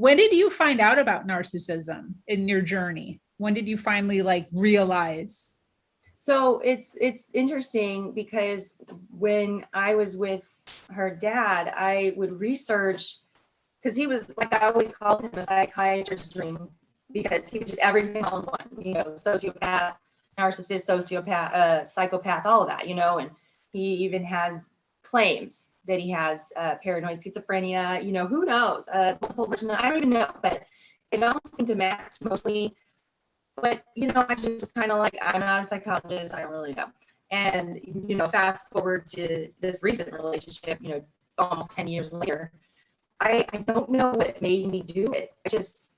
When did you find out about narcissism in your journey? When did you finally like realize? So it's interesting because when I was with her dad, I would research because he was like, I always called him a psychiatrist's dream because he was just everything all in one, sociopath, narcissist, sociopath, psychopath, all of that, and he even has claims that he has paranoid schizophrenia, who knows, multiple versions, I don't even know, but it all seemed to match mostly. But, I just kind of like, I'm not a psychologist, I don't really know. And, fast forward to this recent relationship, almost 10 years later, I don't know what made me do it. I just,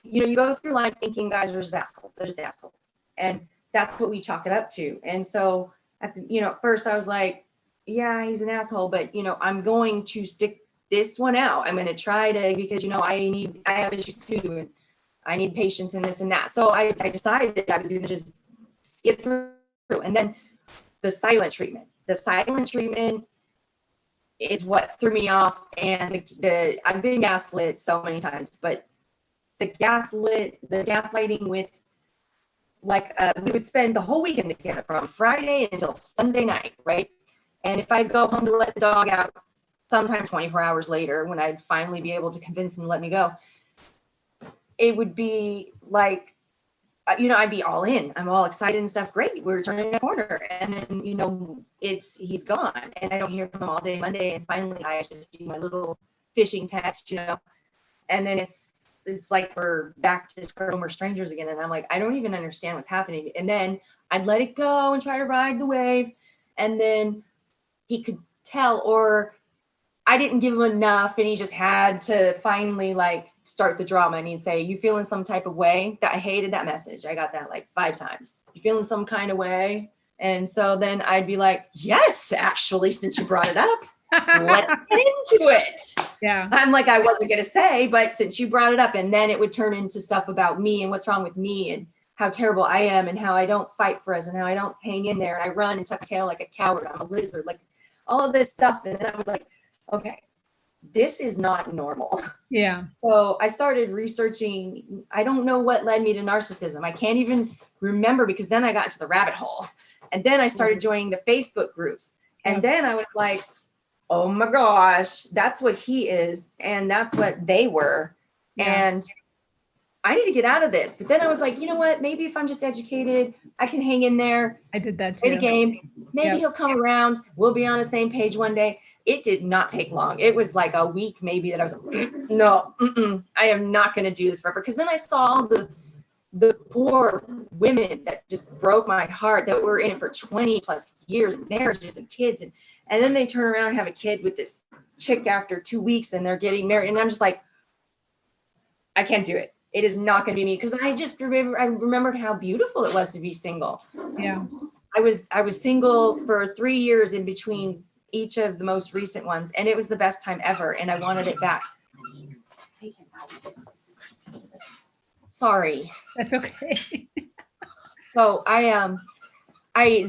you go through life thinking guys are just assholes. They're just assholes. And that's what we chalk it up to. And so, at first I was like, yeah, he's an asshole, but, I'm going to stick this one out. I'm going to try to, because, I have issues too. And I need patience and this and that. So I decided I was going to just skip through. And then the silent treatment. The silent treatment is what threw me off. And I've been gaslit so many times, but the gaslighting with we would spend the whole weekend together from Friday until Sunday night, right? And if I'd go home to let the dog out, sometime 24 hours later, when I'd finally be able to convince him to let me go, it would be like, I'd be all in. I'm all excited and stuff. Great, we're turning a corner, and then he's gone, and I don't hear from him all day Monday. And finally, I just do my little phishing text, and then it's like we're back to square one, we're strangers again. And I'm like, I don't even understand what's happening. And then I'd let it go and try to ride the wave, and then he could tell, or I didn't give him enough, and he just had to finally start the drama, and he'd say, you feeling some type of way? That I hated that message. I got that 5 times. You feeling some kind of way? And so then I'd be like, yes, actually, since you brought it up, let's get into it. Yeah. I'm like, I wasn't going to say, but since you brought it up, and then it would turn into stuff about me and what's wrong with me and how terrible I am and how I don't fight for us and how I don't hang in there. And I run and tuck my tail like a coward. I'm a lizard, all of this stuff. And then I was like, okay, this is not normal. Yeah. So I started researching. I don't know what led me to narcissism. I can't even remember, because then I got into the rabbit hole, and then I started joining the Facebook groups. And then I was like, oh my gosh, that's what he is. And that's what they were. Yeah. And I need to get out of this. But then I was like, you know what? Maybe if I'm just educated, I can hang in there. I did that too. Play the game. Maybe he'll come around. We'll be on the same page one day. It did not take long. It was like a week maybe that I was like, no, I am not going to do this forever. Because then I saw the poor women that just broke my heart, that were in it for 20 plus years, marriages and kids. And then they turn around and have a kid with this chick after 2 weeks, and they're getting married. And I'm just like, I can't do it. It is not going to be me. Because I remembered how beautiful it was to be single. Yeah. I was single for 3 years in between each of the most recent ones, and it was the best time ever, and I wanted it back. Take it out. Sorry. That's okay. So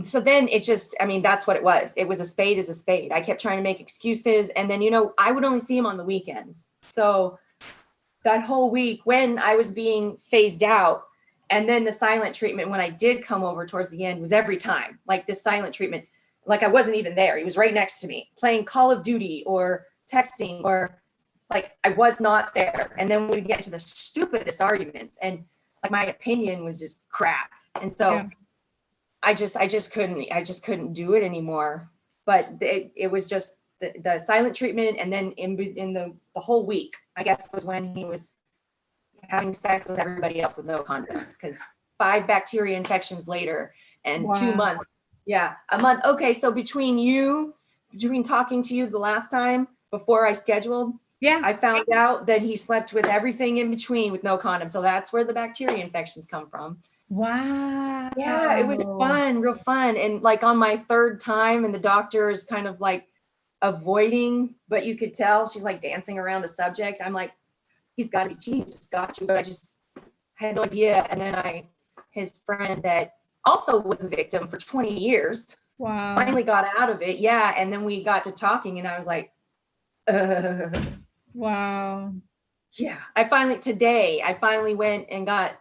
so then it just, that's what it was. It was a spade is a spade. I kept trying to make excuses, and then, I would only see him on the weekends. So that whole week when I was being phased out, and then the silent treatment, when I did come over towards the end, was every time, this silent treatment, I wasn't even there. He was right next to me playing Call of Duty or texting, or I was not there. And then we get to the stupidest arguments, and my opinion was just crap. And so I just couldn't do it anymore. But it was just the silent treatment. And then in the whole week, I guess, was when he was having sex with everybody else with no condoms, because 5 bacteria infections later and 2 months. Yeah, a month. Okay, so between talking to you the last time before I scheduled, I found out that he slept with everything in between with no condom. So that's where the bacteria infections come from. Wow. Yeah, it was fun, real fun. And on my 3rd time, and the doctor is kind of avoiding, but you could tell she's dancing around a subject. I'm like, he's got to be cheating, just got to, but I just had no idea. And then his friend that also was a victim for 20 years. Wow. Finally got out of it. Yeah. And then we got to talking, and I was like, wow. Yeah, today I finally went and got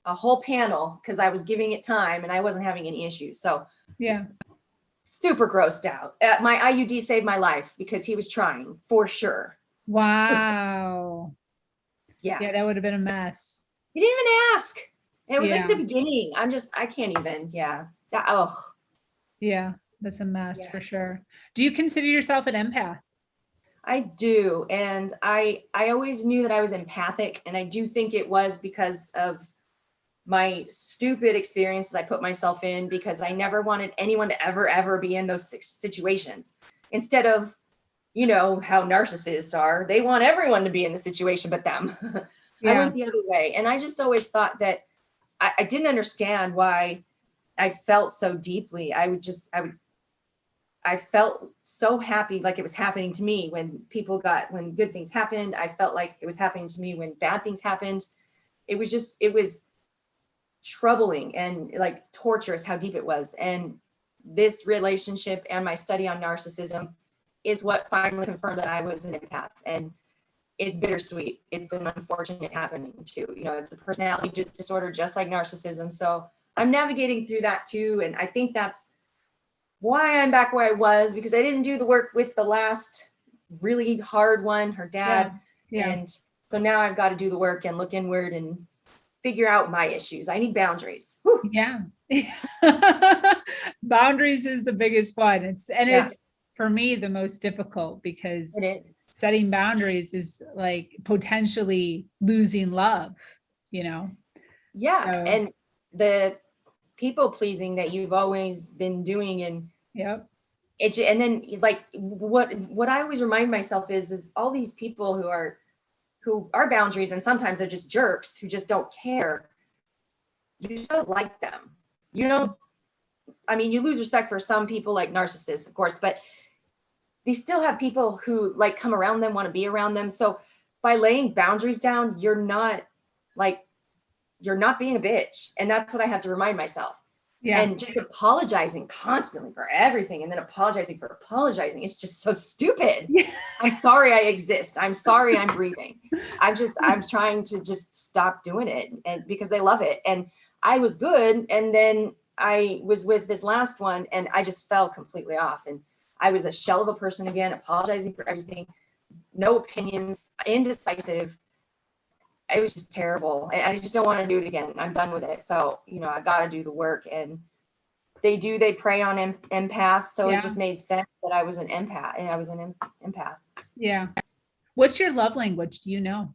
a whole panel because I was giving it time and I wasn't having any issues. So Yeah. super grossed out. My IUD saved my life because he was trying for sure. Wow. Yeah. Yeah, that would have been a mess. He didn't even ask. And it was like Yeah. the beginning. I can't even. Yeah. Oh, Yeah, that's a mess yeah. for sure. Do you consider yourself an empath? I do. And I always knew that I was empathic. And I do think it was because of my stupid experiences I put myself in, because I never wanted anyone to ever be in those situations. Instead of, you know, how narcissists are, they want everyone to be in the situation but them. I Yeah. went the other way. And I just always thought that I didn't understand why I felt so deeply. I felt so happy, like it was happening to me when when good things happened. I felt like it was happening to me when bad things happened. It was troubling and like torturous how deep it was. And this relationship and my study on narcissism is what finally confirmed that I was an empath. And it's bittersweet. It's an unfortunate happening too. You know, it's a personality disorder, just like narcissism. So I'm navigating through that too. And I think that's why I'm back where I was, because I didn't do the work with the last really hard one, her dad. Yeah. And so now I've got to do the work and look inward and figure out my issues. I need boundaries. Whew. Yeah. Boundaries is the biggest one. It's for me the most difficult, because It is. setting boundaries is like potentially losing love, you know? Yeah. So, And the people pleasing that you've always been doing, and yep. and then like what I always remind myself is of all these people who are boundaries, and sometimes they're just jerks who just don't care. You still like them. You don't, I mean, you lose respect for some people like narcissists, of course, but they still have people who like come around them, want to be around them. So by laying boundaries down, you're not being a bitch. And that's what I have to remind myself. Yeah. And just apologizing constantly for everything, and then apologizing for apologizing. It's just so stupid. I'm sorry I exist. I'm sorry I'm breathing. I'm trying to just stop doing it, and because they love it. And I was good. And then I was with this last one and I just fell completely off. And I was a shell of a person again, apologizing for everything, no opinions, indecisive. It was just terrible. I just don't want to do it again. I'm done with it. So, you know, I got to do the work. And they prey on empaths. So It just made sense that I was an empath, and I was an empath. Yeah. What's your love language? Do you know?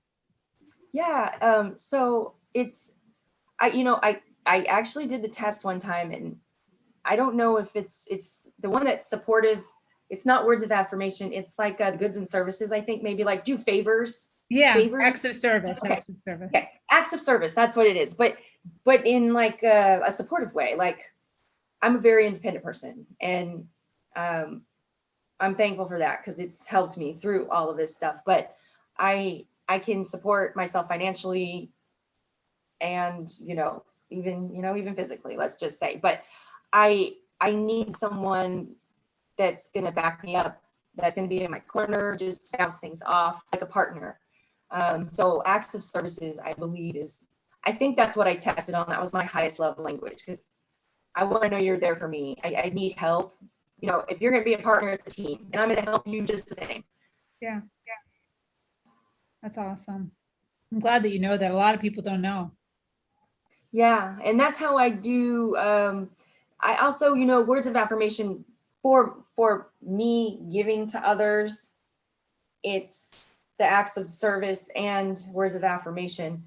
Yeah. So I actually did the test one time, and I don't know if it's the one that's supportive. It's not words of affirmation. It's like the goods and services. I think maybe like do favors. Yeah. Favors. Acts of service. Okay. Acts of service. Okay. Acts of service. That's what it is. But in like a supportive way. Like, I'm a very independent person, and I'm thankful for that because it's helped me through all of this stuff. But I can support myself financially, and even physically, let's just say. But I need someone that's going to back me up, that's going to be in my corner, just bounce things off, like a partner. So acts of services, I believe, I think that's what I tested on. That was my highest love language, because I want to know you're there for me. I need help. You know, if you're going to be a partner, it's a team, and I'm going to help you just the same. Yeah. That's awesome. I'm glad that you know that. A lot of people don't know. Yeah. And that's how I do. I also, words of affirmation for me giving to others, it's the acts of service and words of affirmation.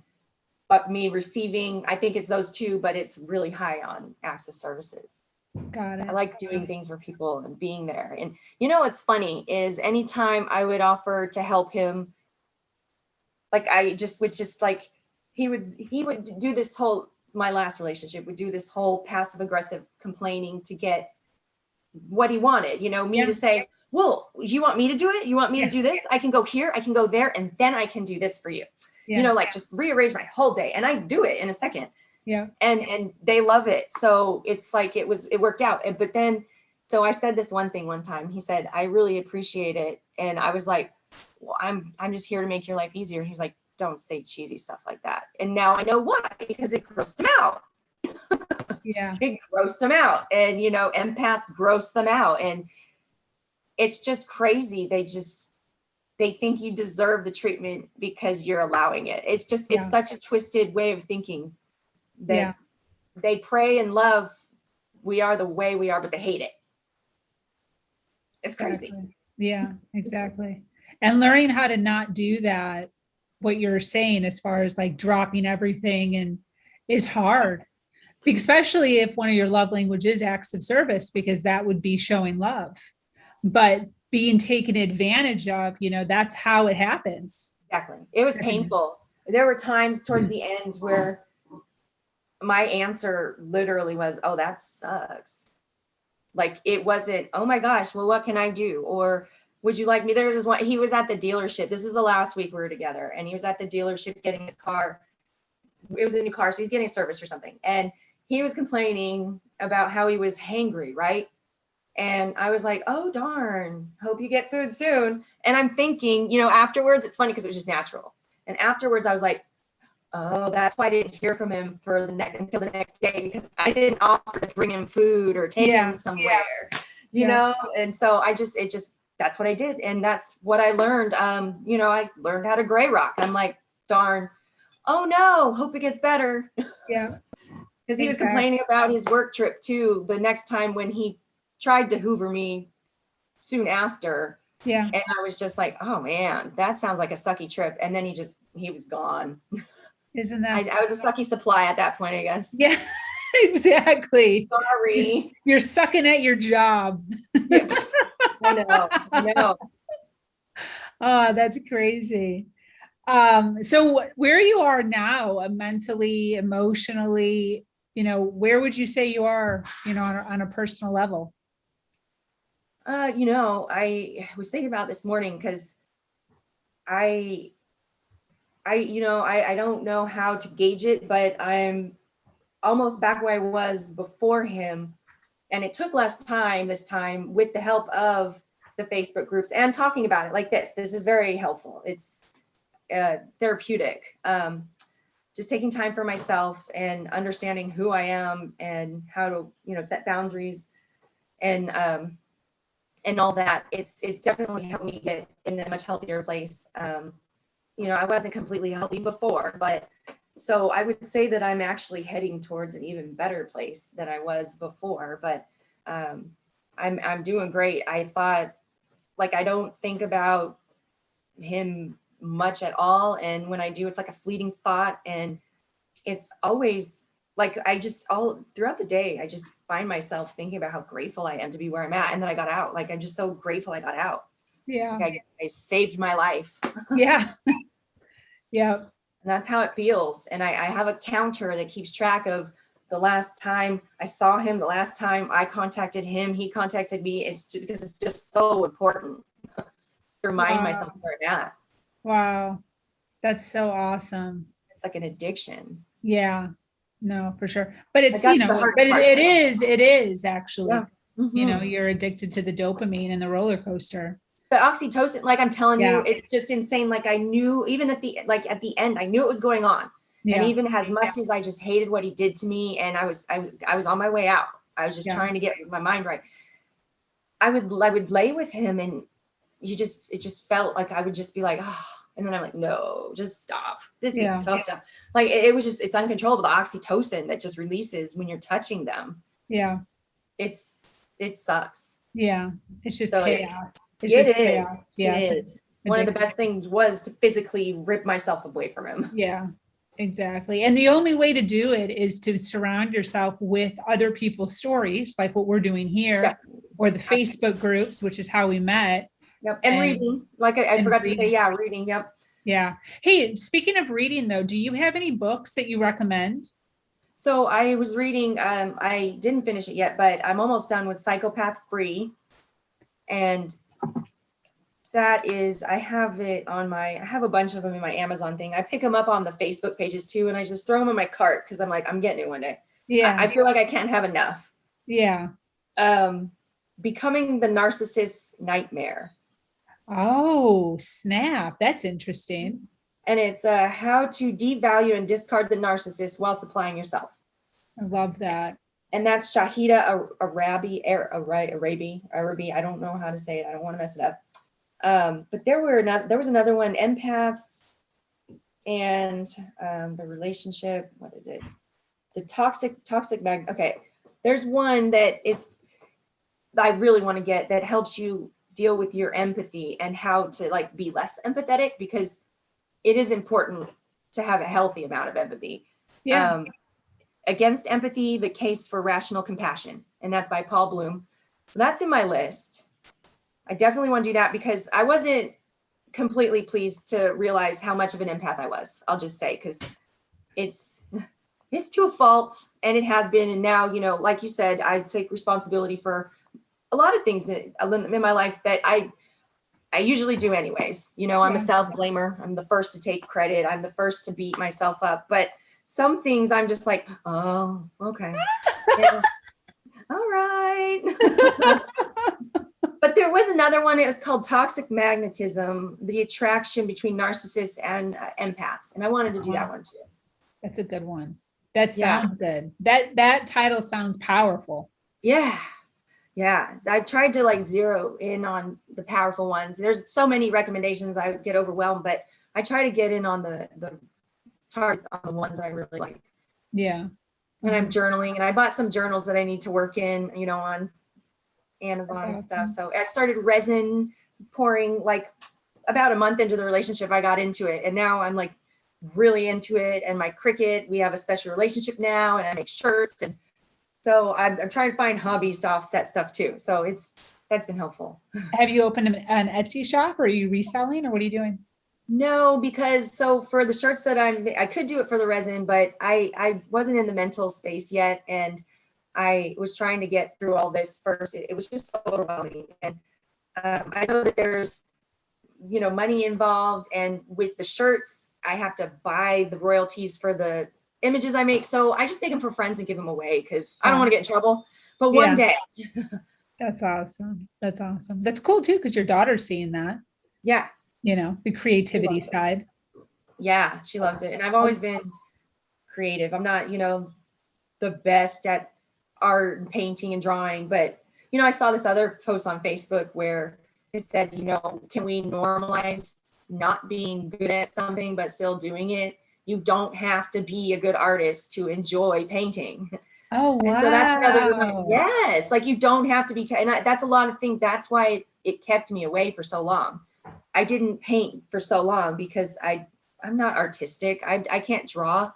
But me receiving, I think it's those two, but it's really high on acts of services. Got it. I like doing things for people and being there. And what's funny is anytime I would offer to help him, like I just would like, he would do this whole, my last relationship would do this whole passive aggressive complaining to get what he wanted, me to say, well, you want me to do it? You want me to do this? I can go here, I can go there, and then I can do this for you. Like just rearrange my whole day, and I do it in a second. Yeah. And they love it. So it's like, it worked out. But then, so I said this one thing one time, he said, I really appreciate it. And I was like, well, I'm just here to make your life easier. He's like, don't say cheesy stuff like that. And now I know why, because it grossed him out. Yeah. It grossed them out. And, you know, empaths gross them out. And it's just crazy. They think you deserve the treatment because you're allowing it. It's just, it's such a twisted way of thinking that they pray and love, we are the way we are, but they hate it. It's crazy. Yeah, exactly. And learning how to not do that, what you're saying as far as like dropping everything and is hard, especially if one of your love languages is acts of service, because that would be showing love. But being taken advantage of, you know, that's how it happens. Exactly. It was painful. There were times towards the end where my answer literally was, oh, that sucks. Like, it wasn't, oh my gosh, well, what can I do? Or would you like me? There was this one, he was at the dealership. This was the last week we were together, and he was at the dealership getting his car. It was a new car, so he's getting service or something. And he was complaining about how he was hangry, right? And I was like, oh, darn, hope you get food soon. And I'm thinking, you know, afterwards, it's funny because it was just natural. And afterwards, I was like, oh, that's why I didn't hear from him for until the next day, because I didn't offer to bring him food or take him somewhere, you know? And so that's what I did. And that's what I learned. You know, I learned how to gray rock. I'm like, darn, oh no, hope it gets better. Yeah. Because he was complaining about his work trip too, the next time when he tried to hoover me soon after. Yeah. And I was just like, oh man, that sounds like a sucky trip. And then he was gone. Isn't that? I was a sucky supply at that point, I guess. Yeah, exactly. Sorry. You're sucking at your job. Yes. I know. Oh, that's crazy. So where you are now, mentally, emotionally, you know, where would you say you are, you know, on a personal level? You know, I was thinking about this morning because I don't know how to gauge it, but I'm almost back where I was before him. And it took less time this time with the help of the Facebook groups and talking about it like this. This is very helpful. It's therapeutic. Just taking time for myself and understanding who I am and how to, you know, set boundaries and all that. It's definitely helped me get in a much healthier place. You know, I wasn't completely healthy before, but so I would say that I'm actually heading towards an even better place than I was before, but I'm doing great. I thought, like, I don't think about him much at all. And when I do, it's like a fleeting thought. And it's always like, all throughout the day, I just find myself thinking about how grateful I am to be where I'm at. And then I got out. Like, I'm just so grateful I got out. Yeah. Like, I saved my life. Yeah. Yeah. And that's how it feels. And I have a counter that keeps track of the last time I saw him, the last time I contacted him, he contacted me. It's just, because it's just so important to remind myself where I'm at. Wow. That's so awesome. It's like an addiction. Yeah, no, for sure. But it's, you know, but it is actually, you know, you're addicted to the dopamine and the roller coaster. The oxytocin, like I'm telling you, it's just insane. Like, I knew even at the end, I knew it was going on. And even as much as I just hated what he did to me, and I was on my way out. I was just trying to get my mind right. I would lay with him, and it just felt like I would just be like, oh, and then I'm like, no, just stop. This is so dumb. Like, it was just, it's uncontrollable. The oxytocin that just releases when you're touching them. Yeah. It sucks. Yeah. It's just chaos. Chaos. Yeah. It is. One of the best things was to physically rip myself away from him. Yeah, exactly. And the only way to do it is to surround yourself with other people's stories, like what we're doing here, or the Facebook groups, which is how we met. Yep. And reading, like I forgot to say, reading. Yep. Yeah. Hey, speaking of reading though, do you have any books that you recommend? So I was reading, I didn't finish it yet, but I'm almost done with Psychopath Free. And that is, I have a bunch of them in my Amazon thing. I pick them up on the Facebook pages too. And I just throw them in my cart because I'm like, I'm getting it one day. Yeah. I feel like I can't have enough. Yeah. Becoming the Narcissist's Nightmare. Oh, snap. That's interesting. And it's how to devalue and discard the narcissist while supplying yourself. I love that. And that's Shahida Arabi. I don't know how to say it. I don't want to mess it up. But there was another one, empaths and the relationship. What is it? The toxic mag. Okay, there's one that I really want to get that helps you deal with your empathy and how to like be less empathetic, because it is important to have a healthy amount of empathy. Yeah. Against Empathy, the Case for Rational Compassion. And that's by Paul Bloom. So that's in my list. I definitely want to do that because I wasn't completely pleased to realize how much of an empath I was. I'll just say, because it's to a fault, and it has been. And now, you know, like you said, I take responsibility for a lot of things in my life that I usually do anyways. You know, I'm a self-blamer. I'm the first to take credit. I'm the first to beat myself up. But some things I'm just like, oh, okay. Yeah. All right. But there was another one. It was called Toxic Magnetism, the attraction between narcissists and empaths. And I wanted to do that one too. That's a good one. That sounds good. That title sounds powerful. Yeah. Yeah. I tried to like zero in on the powerful ones. There's so many recommendations, I get overwhelmed, but I try to get in on the target on the ones I really like. Yeah. And I'm journaling, and I bought some journals that I need to work in, you know, on Amazon and stuff. So I started resin pouring like about a month into the relationship. I got into it, and now I'm like really into it. And my Cricut, we have a special relationship now, and I make shirts. And so I'm trying to find hobbies to offset stuff too. So that's been helpful. Have you opened an Etsy shop, or are you reselling, or what are you doing? No, because so for the shirts that I could do it for the resin, but I wasn't in the mental space yet. And I was trying to get through all this first. It was just so overwhelming. And I know that there's, you know, money involved. And with the shirts, I have to buy the royalties for the images I make. So I just make them for friends and give them away because I don't want to get in trouble. But one day. That's awesome. That's awesome. That's cool too, because your daughter's seeing that. Yeah. You know, the creativity side. Yeah, she loves it. And I've always been creative. I'm not, you know, the best at art and painting and drawing, but, you know, I saw this other post on Facebook where it said, you know, can we normalize not being good at something, but still doing it? You don't have to be a good artist to enjoy painting. Oh, wow. And so that's another reminder. Yes, like you don't have to be, and that's a lot of things. That's why it kept me away for so long. I didn't paint for so long because I'm not artistic. I can't draw,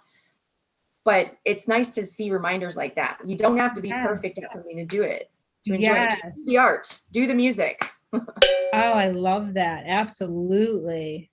but it's nice to see reminders like that. You don't have to be perfect at something to do it, to enjoy it. Do the art, do the music. Oh, I love that. Absolutely.